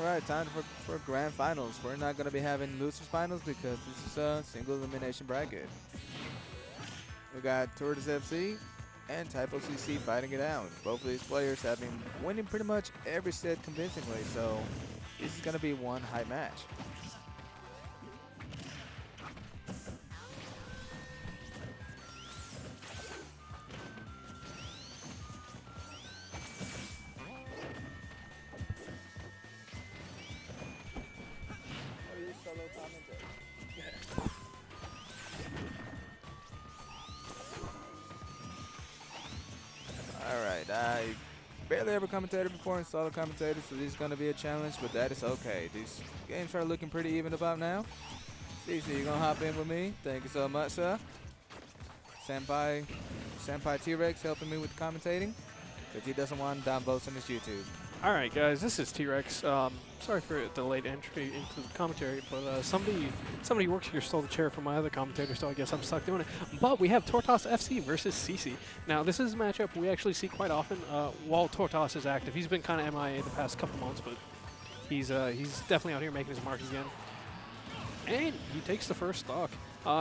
right, time for grand finals. We're not going to be having losers finals because this is a single elimination bracket. We got Tortas FC and Typo CC fighting it out. Both of these players have been winning pretty much every set convincingly, so this is going to be one high match. Alright, I barely ever commentated before and solo commentated, so this is going to be a challenge, but that is okay. These games are looking pretty even about now. CC, you going to hop in with me? Thank you so much, sir. Senpai T-Rex helping me with commentating, because he doesn't want downvotes on his YouTube. All right, guys, this is T-Rex. Sorry for the late entry into the commentary, but somebody who works here stole the chair from my other commentator, so I guess I'm stuck doing it. But we have Tortas FC versus CC. Now, this is a matchup we actually see quite often while Tortas is active. He's been kind of MIA the past couple months, but he's definitely out here making his mark again. And he takes the first stock.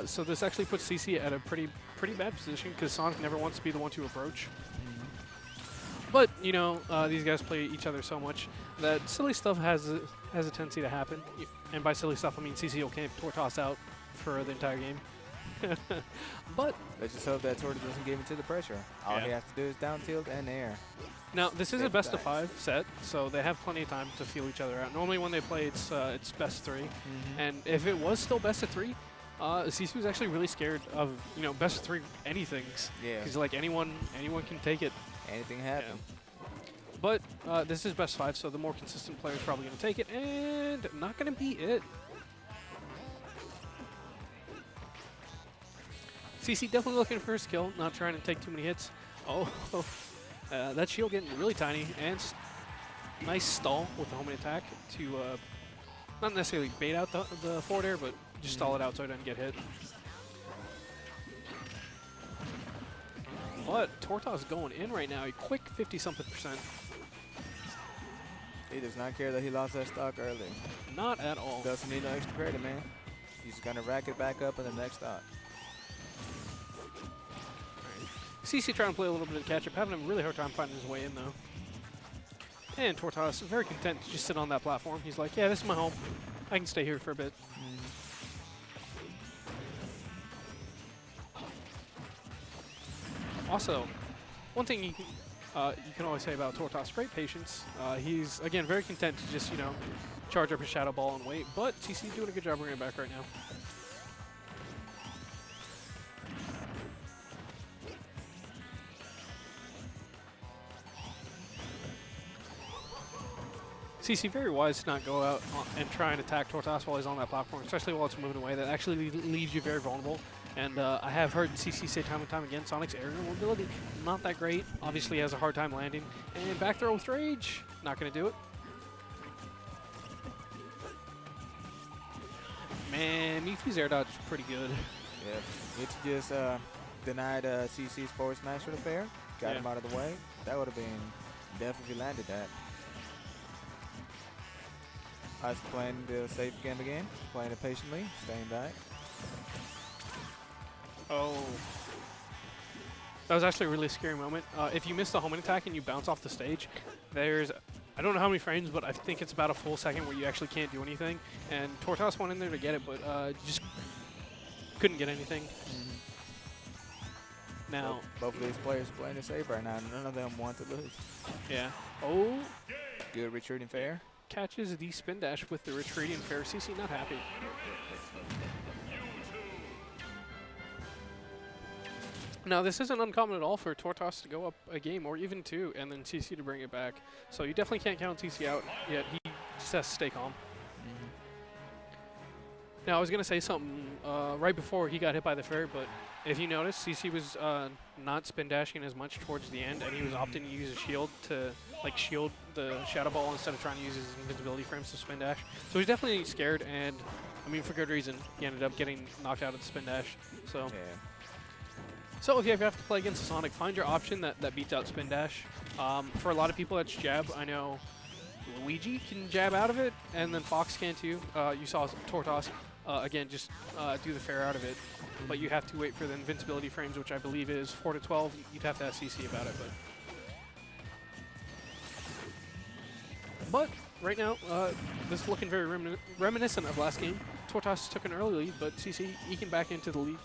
So this actually puts CC at a pretty bad position because Sonic never wants to be the one to approach. But, you know, these guys play each other so much that silly stuff has a tendency to happen. And by silly stuff, I mean CC will camp Tortas out for the entire game. But let's just hope that Tortas doesn't give into the pressure. All he has to do is down tilt and air. Now, this is a best of 5 set, so they have plenty of time to feel each other out. Normally when they play, it's best of 3. And if it was still best of 3, CC was actually really scared of, you know, best of 3 anythings. Yeah. Because, like, anyone can take it. Anything happen. Yeah. But this is best 5, so the more consistent player is probably going to take it, and not going to be it. CC definitely looking for his kill, not trying to take too many hits. Oh, that shield getting really tiny, and nice stall with the homing attack to not necessarily bait out the forward air, but just stall it out so it doesn't get hit. But Tortas going in right now, a quick 50-something%. He does not care that he lost that stock early. Not at all. Doesn't need no extra credit, man. He's going to rack it back up in the next stock. CC trying to play a little bit of catch-up, having a really hard time finding his way in, though. And Tortas very content to just sit on that platform. He's like, yeah, this is my home. I can stay here for a bit. Also, one thing you can always say about Tortas, great patience. He's, again, very content to just, you know, charge up his Shadow Ball and wait, but CC's doing a good job bringing it back right now. CC very wise to not go out and try and attack Tortas while he's on that platform, especially while it's moving away. That actually leaves you very vulnerable. And I have heard CC say time and time again, Sonic's aerial mobility, not that great. Obviously, he has a hard time landing. And back throw with Rage, not going to do it. Man, MewTwo's air dodge is pretty good. Yeah, it's just denied CC's forward smash with a fair. Got him out of the way. That would have been definitely landed that. I was playing the safe game again, playing it patiently, staying back. Oh. That was actually a really scary moment. If you miss the homing attack and you bounce off the stage, there's, I don't know how many frames, but I think it's about a full second where you actually can't do anything. And Tortas went in there to get it, but just couldn't get anything. Now, both of these players playing it safe right now. None of them want to lose. Yeah. Oh. Good retreating fair. Catches the spin dash with the retreating fair. CC not happy. Now, this isn't uncommon at all for Tortas to go up a game or even 2 and then CC to bring it back. So you definitely can't count CC out yet. He just has to stay calm. Now, I was going to say something right before he got hit by the fair, but if you notice, CC was not spin dashing as much towards the end, and he was opting to use a shield to like shield the Shadow Ball instead of trying to use his invincibility frames to spin dash. So he's definitely scared, and I mean, for good reason. He ended up getting knocked out of the spin dash. So, so if you ever have to play against a Sonic, find your option that beats out spin dash. For a lot of people, that's jab. I know Luigi can jab out of it, and then Fox can too. You saw Tortas, again, just do the fair out of it. But you have to wait for the invincibility frames, which I believe is 4 to 12. You'd have to ask CC about it. But right now, this is looking very reminiscent of last game. Tortas took an early lead, but CC eking back into the lead.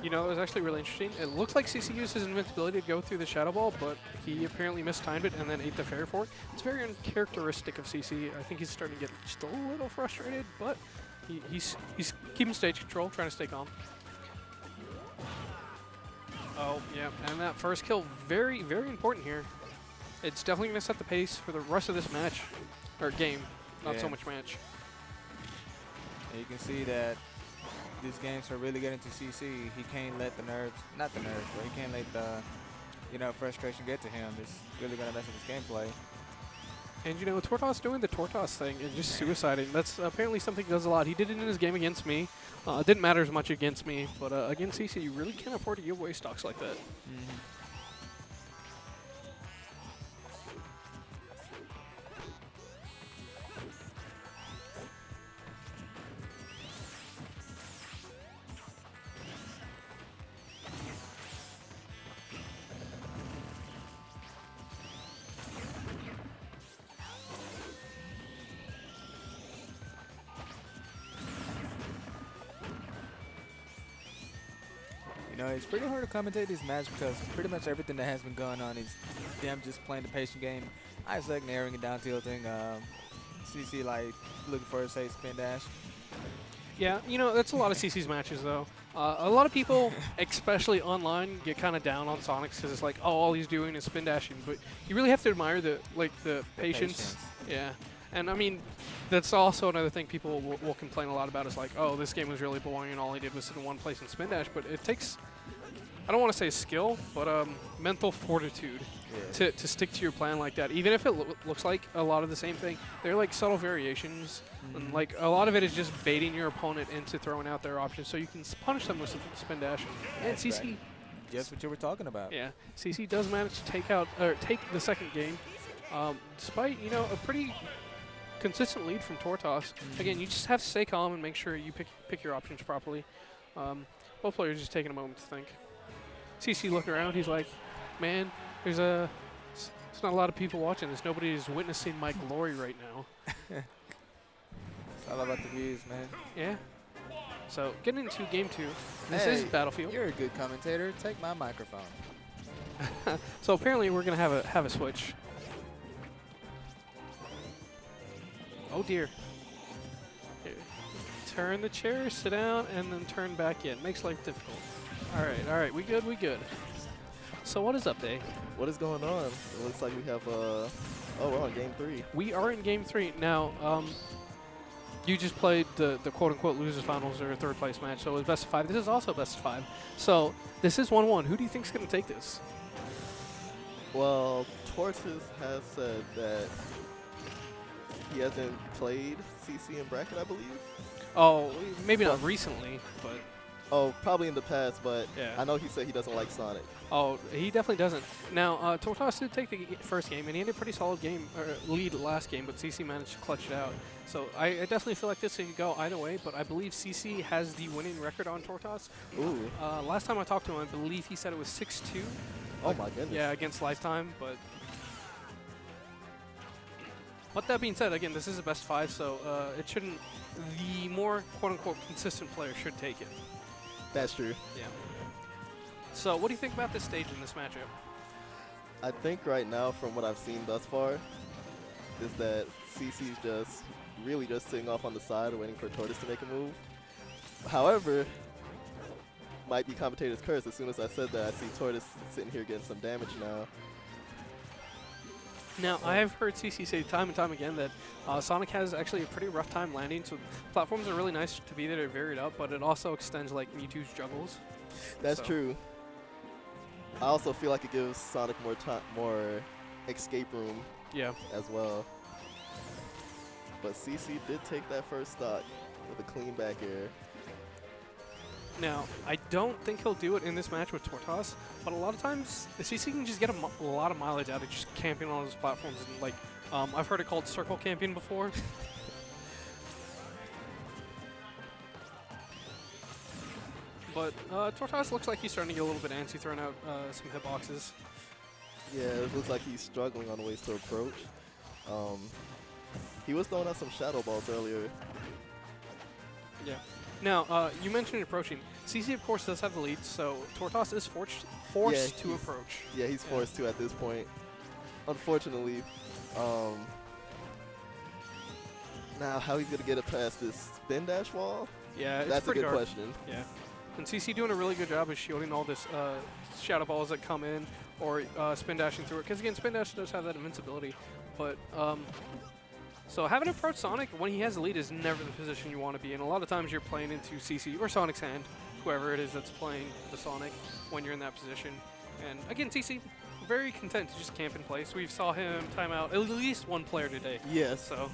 You know, it was actually really interesting. It looks like CC used his invincibility to go through the Shadow Ball, but he apparently mistimed it and then ate the fair for it. It's very uncharacteristic of CC. I think he's starting to get just a little frustrated, but he's keeping stage control, trying to stay calm. Oh, yeah, and that first kill, very, very important here. It's definitely going to set the pace for the rest of this match, or game, not so much match. And you can see that these games are really getting to CC. He can't let the nerves, not the nerves, but he can't let the, frustration get to him. It's really going to mess with his gameplay. And, Tortas doing the Tortas thing and just suiciding. That's apparently something he does a lot. He did it in his game against me. It didn't matter as much against me, but against CC, you really can't afford to give away stocks like that. It's pretty hard to commentate this match because pretty much everything that has been going on is them just playing the patient game. Isaac narrowing it down, tilting. CC like looking for a safe spin dash. Yeah, that's a lot of CC's matches though. A lot of people, especially online, get kind of down on Sonic because it's like, oh, all he's doing is spin dashing. But you really have to admire the patience. Yeah. And I mean, that's also another thing people will complain a lot about is like, oh, this game was really boring and all he did was sit in one place and spin dash. But it takes, I don't want to say skill, but mental fortitude to stick to your plan like that. Even if it looks like a lot of the same thing, they're like subtle variations. And like a lot of it is just baiting your opponent into throwing out their options so you can punish them with spin dash. And CC, right. Just what you were talking about. Yeah, CC does manage to take the second game, despite a pretty consistent lead from Tortas. Again, you just have to stay calm and make sure you pick your options properly. Both players just taking a moment to think. CC looking around, he's like, man, there's not a lot of people watching this. Nobody is witnessing my glory right now. It's all about the views, man. Yeah. So getting into game 2. This is Battlefield. You're a good commentator. Take my microphone. So apparently we're gonna have a switch. Oh dear. Here. Turn the chair, sit down, and then turn back in. Makes life difficult. All right, we good. So what is up, Day? What is going on? It looks like we have oh, we're on game 3. We are in game 3 now. You just played the quote-unquote losers finals or third place match, so it was best of 5. This is also best of 5. So this is 1-1. Who do you think is going to take this? Well, Tortas has said that he hasn't played CC in bracket, I believe. Oh, maybe not recently, but... Oh, probably in the past, but yeah. I know he said he doesn't like Sonic. Oh, he definitely doesn't. Now, Tortas did take the first game, and he had a pretty solid lead last game, but CC managed to clutch it out. So I definitely feel like this could go either way, but I believe CC has the winning record on Tortas. Ooh. Last time I talked to him, I believe he said it was 6-2. Oh, my goodness. Yeah, against Lifetime, but... But that being said, again, this is a best 5, so it shouldn't... The more quote-unquote consistent player should take it. That's true. Yeah. So what do you think about this stage in this matchup? I think right now, from what I've seen thus far, is that CC's just really just sitting off on the side waiting for Tortas to make a move. However, might be commentator's curse. As soon as I said that, I see Tortas sitting here getting some damage now. Now, I have heard CC say time and time again that Sonic has actually a pretty rough time landing, so platforms are really nice to be there to vary it up, but it also extends like MewTwo's juggles. That's true. I also feel like it gives Sonic more escape room as well. But CC did take that first stock with a clean back air. Now, I don't think he'll do it in this match with Tortas, but a lot of times CC can just get a lot of mileage out of just camping on those platforms. And like, I've heard it called circle camping before. But Tortas looks like he's starting to get a little bit antsy, throwing out some hitboxes. Yeah, it looks like he's struggling on the ways to approach. He was throwing out some shadow balls earlier. Yeah. Now, you mentioned approaching. CC, of course, does have the lead, so Tortas is forced to approach. Yeah, he's forced to at this point. Unfortunately. Now, how he's going to get it past this spin dash wall? Yeah, it's that's a pretty good dark. question. Yeah. And CC doing a really good job of shielding all this shadow balls that come in or spin dashing through it. Because, again, spin dash does have that invincibility. But, so having to approach Sonic when he has the lead is never the position you want to be in. A lot of times you're playing into CC or Sonic's hand, whoever it is that's playing the Sonic when you're in that position. And, again, CC, very content to just camp in place. We saw him time out at least one player today. Yes. So.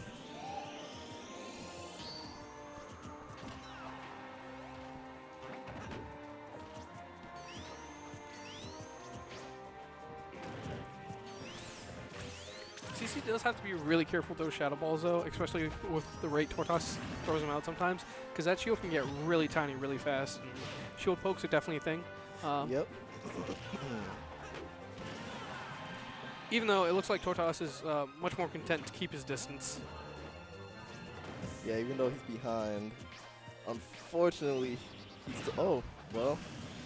CC does have to be really careful with those shadow balls, though, especially with the rate Tortas throws them out sometimes, because that shield can get really tiny really fast. And shield pokes are definitely a thing. Yep. Even though it looks like Tortas is much more content to keep his distance. Yeah, even though he's behind. Unfortunately, he's still... Oh, well,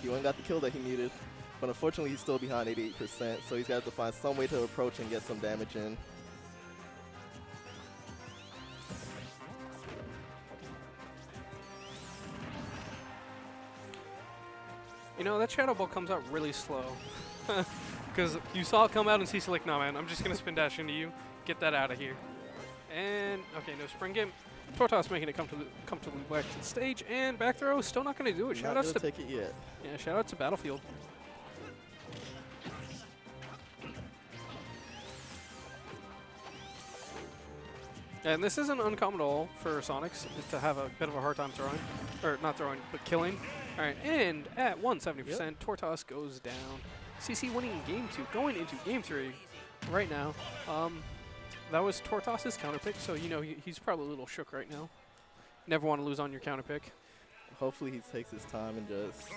he went and got the kill that he needed. But unfortunately, he's still behind 88%, so he's got to find some way to approach and get some damage in. You know, that shadow ball comes out really slow. Because you saw it come out and CC like, no man, I'm just going to spin dash into you. Get that out of here. And, okay, no spring game. Tortas making it comfortably back to the stage. And back throw, still not going to do it. Not gonna take it yet. Yeah, shout out to Battlefield. And this isn't uncommon at all for Sonics to have a bit of a hard time throwing. Or not throwing, but killing. All right, and at 170%, Tortas goes down. CC winning game 2, going into game 3 right now. That was Tortas' counter pick, so you know he's probably a little shook right now. Never want to lose on your counter pick. Hopefully he takes his time and just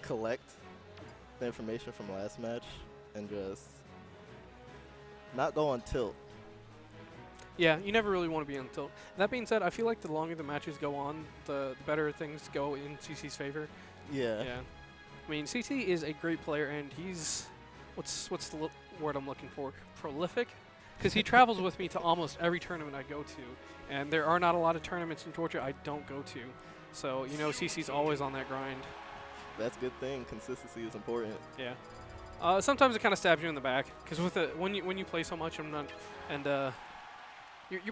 collect the information from last match and just not go on tilt. Yeah, you never really want to be on tilt. That being said, I feel like the longer the matches go on, the better things go in CC's favor. Yeah. Yeah. I mean, CC is a great player, and he's what's the word I'm looking for? Prolific, because he travels with me to almost every tournament I go to, and there are not a lot of tournaments in Georgia I don't go to. So you know, CC's always on that grind. That's a good thing. Consistency is important. Yeah. Sometimes it kind of stabs you in the back, because with when you play so much, you're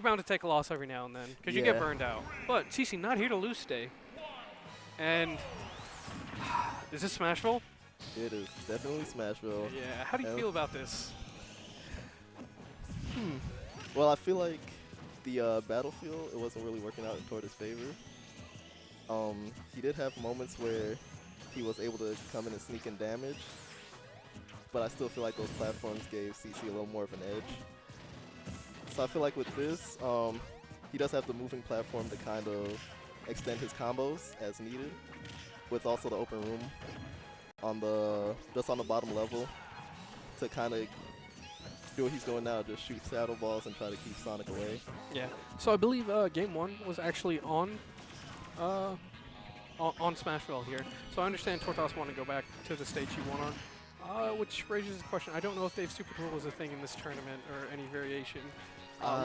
bound to take a loss every now and then because you get burned out. But CC not here to lose today. And is this Smashville? It is definitely Smashville. Yeah. How do you feel about this? Well, I feel like the Battlefield, it wasn't really working out in Tortas' favor. He did have moments where he was able to come in and sneak in damage, but I still feel like those platforms gave CC a little more of an edge. So I feel like with this, he does have the moving platform to kind of extend his combos as needed, with also the open room on just on the bottom level to kind of do what he's doing now, just shoot saddle balls and try to keep Sonic away. Yeah. So I believe game 1 was actually on Smashville here. So I understand Tortas want to go back to the stage he won on, which raises the question. I don't know if Dave Super Tool was a thing in this tournament or any variation.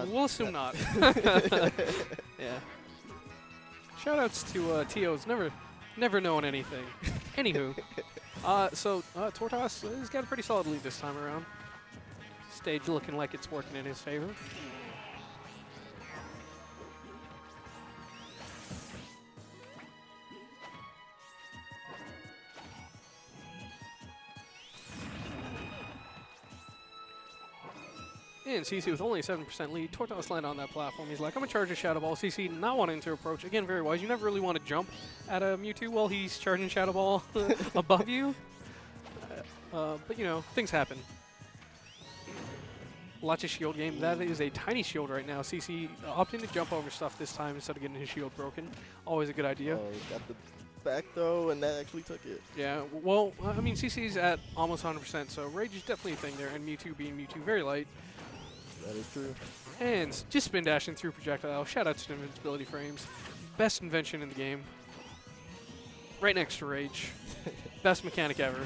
We'll assume not. Yeah. Shoutouts to TOs, never knowing anything. Anywho, Tortas has got a pretty solid lead this time around. Stage looking like it's working in his favor. And CC with only a 7% lead. Tortas land on that platform. He's like, I'm going to charge a Shadow Ball. CC not wanting to approach. Again, very wise. You never really want to jump at a MewTwo while he's charging Shadow Ball above you. But, you know, things happen. Lots of shield game. That is a tiny shield right now. CC opting to jump over stuff this time instead of getting his shield broken. Always a good idea. Oh, got the back throw, and that actually took it. Yeah, well, I mean, CC's at almost 100%, so Rage is definitely a thing there, and MewTwo being MewTwo, very light. That is true. And just spin dashing through projectile. Shout out to invincibility frames. Best invention in the game. Right next to Rage. Best mechanic ever.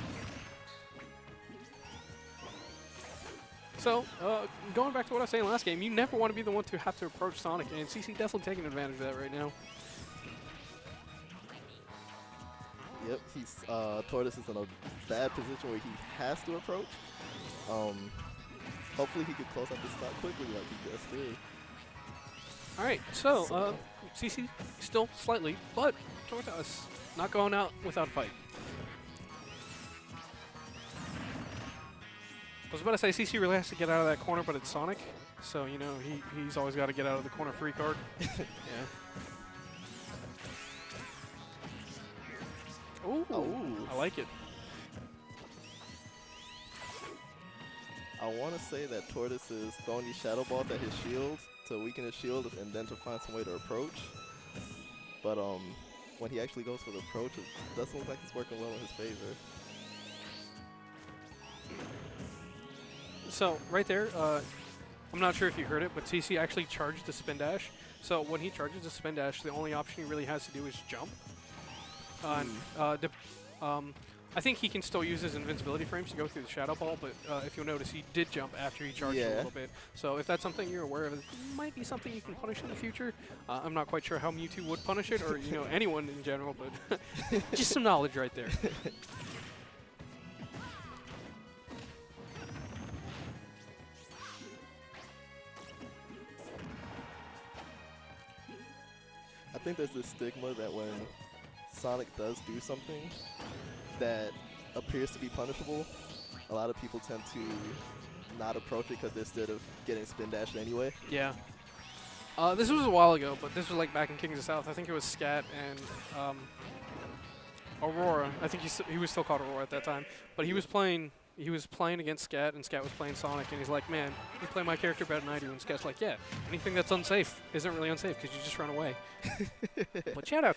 So, going back to what I was saying last game, you never want to be the one to have to approach Sonic, and CC definitely taking advantage of that right now. Yep, he's Tortas is in a bad position where he has to approach. Hopefully he could close out the stock quickly like he just did. All right, so CC still slightly, but Tortas not going out without a fight. I was about to say CC really has to get out of that corner, but it's Sonic, so you know he's always got to get out of the corner free card. Yeah. Ooh, I like it. I want to say that Tortas is throwing these Shadow Balls at his shield to weaken his shield and then to find some way to approach. But when he actually goes for the approach, it doesn't look like it's working well in his favor. So right there, I'm not sure if you heard it, but CC actually charged the spin dash. So when he charges the spin dash, the only option he really has to do is jump. I think he can still use his invincibility frames to go through the Shadow Ball, but if you'll notice, he did jump after he charged a little bit. So if that's something you're aware of, it might be something you can punish in the future. I'm not quite sure how MewTwo would punish it, or you know anyone in general, but just some knowledge right there. I think there's this stigma that when Sonic does do something that appears to be punishable, a lot of people tend to not approach it because they're scared of getting spin dashed anyway. Yeah. This was a while ago, but this was like back in Kings of South. I think it was Scat and Aurora. I think he was still called Aurora at that time. But he was playing against Scat, and Scat was playing Sonic, and he's like, man, you play my character better than I do. And Scat's like, yeah, anything that's unsafe isn't really unsafe because you just run away. But shout out